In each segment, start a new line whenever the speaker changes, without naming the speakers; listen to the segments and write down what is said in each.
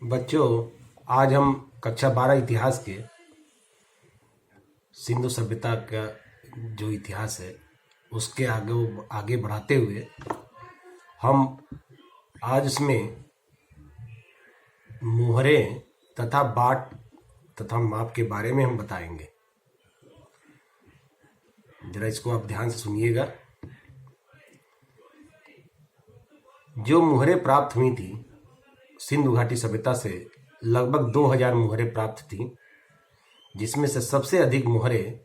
बच्चों, आज हम कक्षा 12 इतिहास के सिंधु सभ्यता का जो इतिहास है उसके आगे आगे बढ़ाते हुए हम आज उसमें मोहरे तथा बाट तथा माप के बारे में हम बताएंगे। जरा इसको आप ध्यान से सुनिएगा। जो मुहरें प्राप्त हुई थी सिंधु घाटी सभ्यता से, लगभग 2000 मुहरें प्राप्त थी, जिसमें से सबसे अधिक मुहरें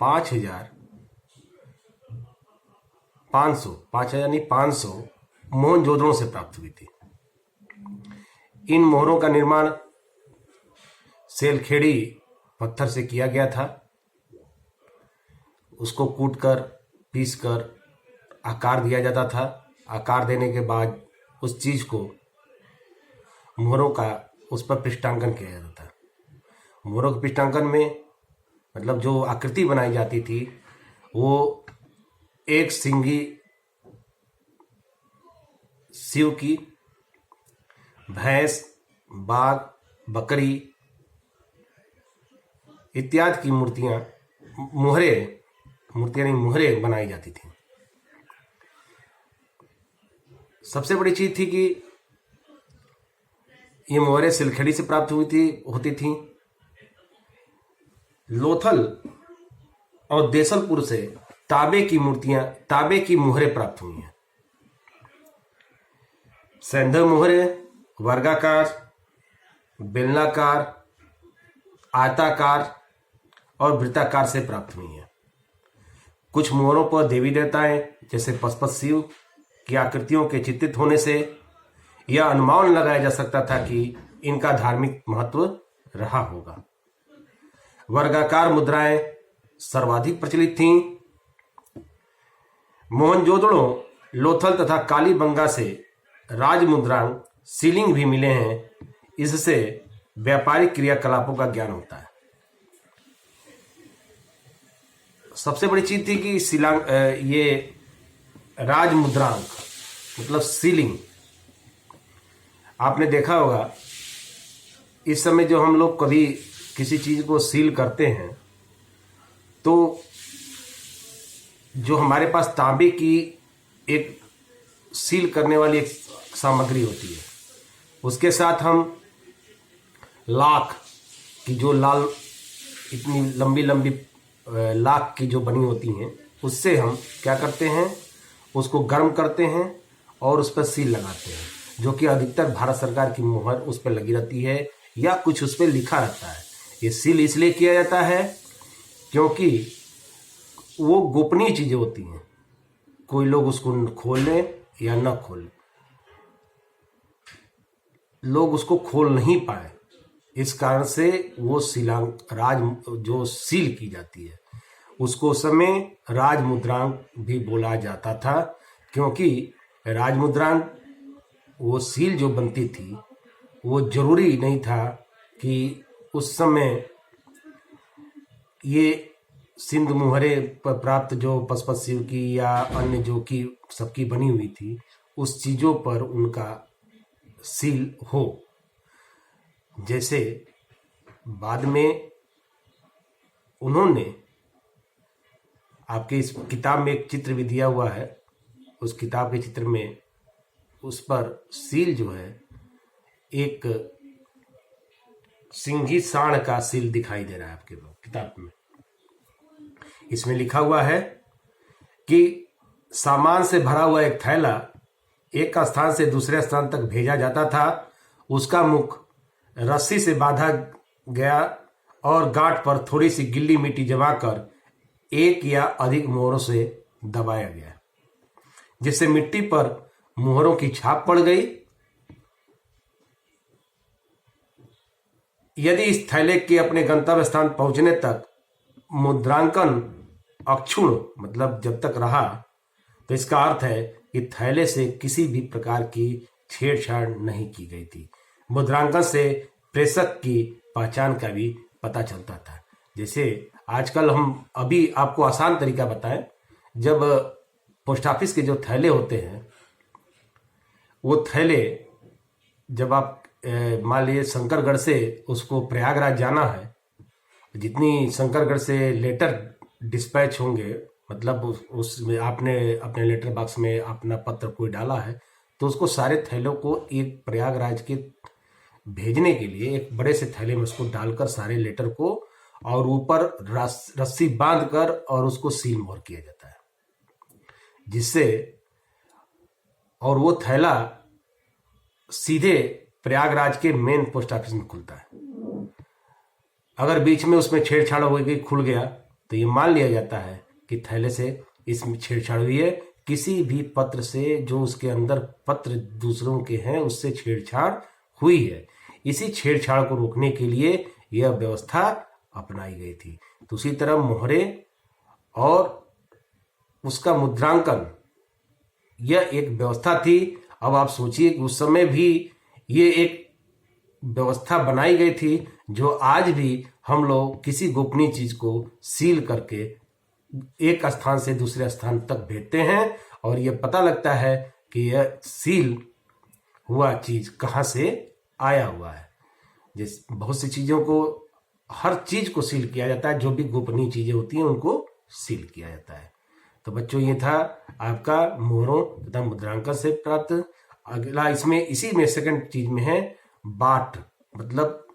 5,500 मोहनजोदड़ो से प्राप्त हुई थी। इन मोहरों का निर्माण सेलखेड़ी पत्थर से किया गया था। उसको कूटकर पीसकर आकार दिया जाता था। आकार देने के बाद उस चीज को मोहरों का उस पर पृष्ठांकन किया जाता था। मोहरों के पृष्ठांकन में मतलब जो आकृति बनाई जाती थी वो एक सिंगी शिव की, भैंस, बाघ, बकरी इत्यादि की मुहरें बनाई जाती थी। सबसे बड़ी चीज थी कि ये मोहरें सिलखेड़ी से प्राप्त होती थी। लोथल और देसलपुर से तांबे की मोहरें प्राप्त हुई हैं। सैंधव मोहरें वर्गाकार, बेलनाकार, आयताकार और वृत्ताकार से प्राप्त हुई हैं। कुछ मोहरों पर देवी देवताएं जैसे पशुपत शिव की आकृतियों के चित्रित होने से यह अनुमान लगाया जा सकता था कि इनका धार्मिक महत्व रहा होगा। वर्गाकार मुद्राएं सर्वाधिक प्रचलित थीं। मोहनजोदड़ो, लोथल तथा कालीबंगा से राजमुद्रांक सीलिंग भी मिले हैं। इससे व्यापारिक क्रियाकलापों का ज्ञान होता है। सबसे बड़ी चीज थी कि ये राजमुद्रांक मतलब सीलिंग। आपने देखा होगा इस समय जो हम लोग कभी किसी चीज को सील करते हैं तो जो हमारे पास तांबे की एक सील करने वाली एक सामग्री होती है, उसके साथ हम लाख की जो लाल इतनी लंबी लंबी लाख की जो बनी होती हैं, उससे हम क्या करते हैं, उसको गर्म करते हैं और उस पर सील लगाते हैं, जो कि अधिकतर भारत सरकार की मुहर उस पर लगी रहती है या कुछ उस पर लिखा रहता है। ये सील इसलिए किया जाता है क्योंकि वो गोपनीय चीजें होती हैं, कोई लोग उसको खोल लें या न खोल, लोग उसको खोल नहीं पाए, इस कारण से वो जो सील की जाती है उसको उस समय राजमुद्रांक भी बोला जाता था। क्योंकि राजमुद्रांक वो सील जो बनती थी वो जरूरी नहीं था कि उस समय ये सिंधु मुहरे पर प्राप्त जो पशुपत शिव की या अन्य जो की सबकी बनी हुई थी उस चीजों पर उनका सील हो। जैसे बाद में उन्होंने आपके इस किताब में एक चित्र भी दिया हुआ है, उस किताब के चित्र में उस पर सील जो है एक सिंही सांड का सील दिखाई दे रहा है आपके किताब में। इसमें लिखा हुआ है कि सामान से भरा हुआ एक थैला एक स्थान से दूसरे स्थान तक भेजा जाता था। उसका मुख रस्सी से बांधा गया और गांठ पर थोड़ी सी गिल्ली मिट्टी जमा कर एक या अधिक मोहरों से दबाया गया, जिससे मिट्टी पर मोहरों की छाप पड़ गई। यदि इस थैले के अपने गंतव्य स्थान पहुंचने तक मुद्रांकन अक्षुण्ण मतलब जब तक रहा, तो इसका अर्थ है कि थैले से किसी भी प्रकार की छेड़छाड़ नहीं की गई थी। मुद्रांकन से प्रेषक की पहचान का भी पता चलता था। जैसे आजकल हम अभी आपको आसान तरीका बताएं, जब पोस्ट ऑफिस के जो थैले होते हैं वो थैले जब आप मान लीजिए शंकरगढ़ से उसको प्रयागराज जाना है, जितनी शंकरगढ़ से लेटर डिस्पैच होंगे, मतलब उसमें आपने अपने लेटर बॉक्स में अपना पत्र कोई डाला है, तो उसको सारे थैलों को एक प्रयागराज के भेजने के लिए एक बड़े से थैले में उसको डालकर सारे लेटर को, और ऊपर रस्सी बांध कर और उसको सील मोहर किया जाता है, जिससे, और वो थैला सीधे प्रयागराज के मेन पोस्ट ऑफिस में खुलता है। अगर बीच में उसमें छेड़छाड़ हो गई, खुल गया, तो ये मान लिया जाता है कि थैले से इसमें छेड़छाड़ हुई है, किसी भी पत्र से जो उसके अंदर पत्र दूसरों के हैं उससे छेड़छाड़ हुई है। इसी छेड़छाड़ को रोकने के लिए यह व्यवस्था अपनाई गई थी। दूसरी तरफ मोहरे और उसका मुद्रांकन, यह एक व्यवस्था थी। अब आप सोचिए कि उस समय भी ये एक व्यवस्था बनाई गई थी, जो आज भी हम लोग किसी गोपनीय चीज को सील करके एक स्थान से दूसरे स्थान तक भेजते हैं, और यह पता लगता है कि यह सील हुआ चीज कहाँ से आया हुआ है। जिस बहुत सी चीजों को, हर चीज को सील किया जाता है, जो भी गोपनीय चीजें होती हैं उनको सील किया जाता है। तो बच्चों, ये था आपका मोहरों तथा मुद्रांकन से प्राप्त। अगला इसमें, इसी में सेकंड चीज में है बाट, मतलब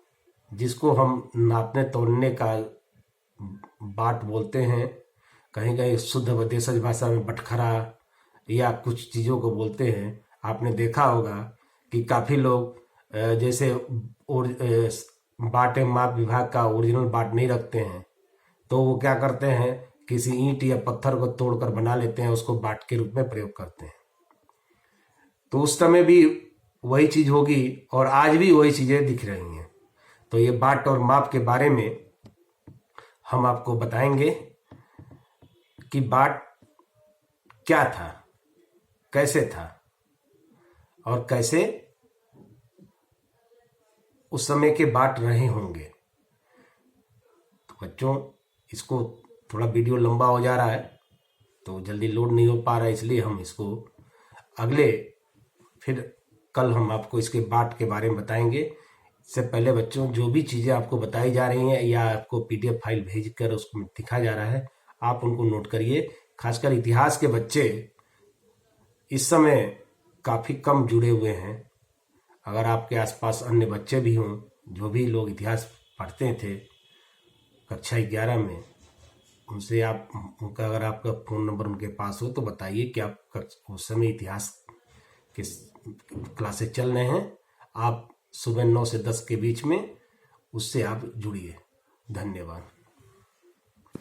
जिसको हम नापने तोलने का बाट बोलते हैं, कहीं कहीं शुद्ध व देशज भाषा में बटखरा या कुछ चीज़ों को बोलते हैं। आपने देखा होगा कि काफ़ी लोग जैसे बाट एवं माप विभाग का ओरिजिनल बाट नहीं रखते हैं, तो वो क्या करते हैं, किसी ईंट या पत्थर को तोड़कर बना लेते हैं, उसको बाट के रूप में प्रयोग करते हैं। तो उस समय भी वही चीज होगी और आज भी वही चीजें दिख रही हैं। तो ये बाट और माप के बारे में हम आपको बताएंगे कि बाट क्या था, कैसे था, और कैसे उस समय के बाट रहे होंगे। तो बच्चों, इसको थोड़ा वीडियो लंबा हो जा रहा है तो जल्दी लोड नहीं हो पा रहा है, इसलिए हम इसको अगले, फिर कल हम आपको इसके बाट के बारे में बताएंगे। इससे पहले बच्चों, जो भी चीज़ें आपको बताई जा रही हैं या आपको PDF फाइल भेज कर उसको दिखा जा रहा है, आप उनको नोट करिए। खासकर इतिहास के बच्चे इस समय काफ़ी कम जुड़े हुए हैं। अगर आपके आसपास अन्य बच्चे भी हों, जो भी लोग इतिहास पढ़ते थे कक्षा 11 में, उनसे आप उनका, अगर आपका फ़ोन नंबर उनके पास हो तो बताइए कि आप उस समय इतिहास के क्लासेस चल रहे हैं, आप सुबह 9 से 10 के बीच में उससे आप जुड़िए। धन्यवाद।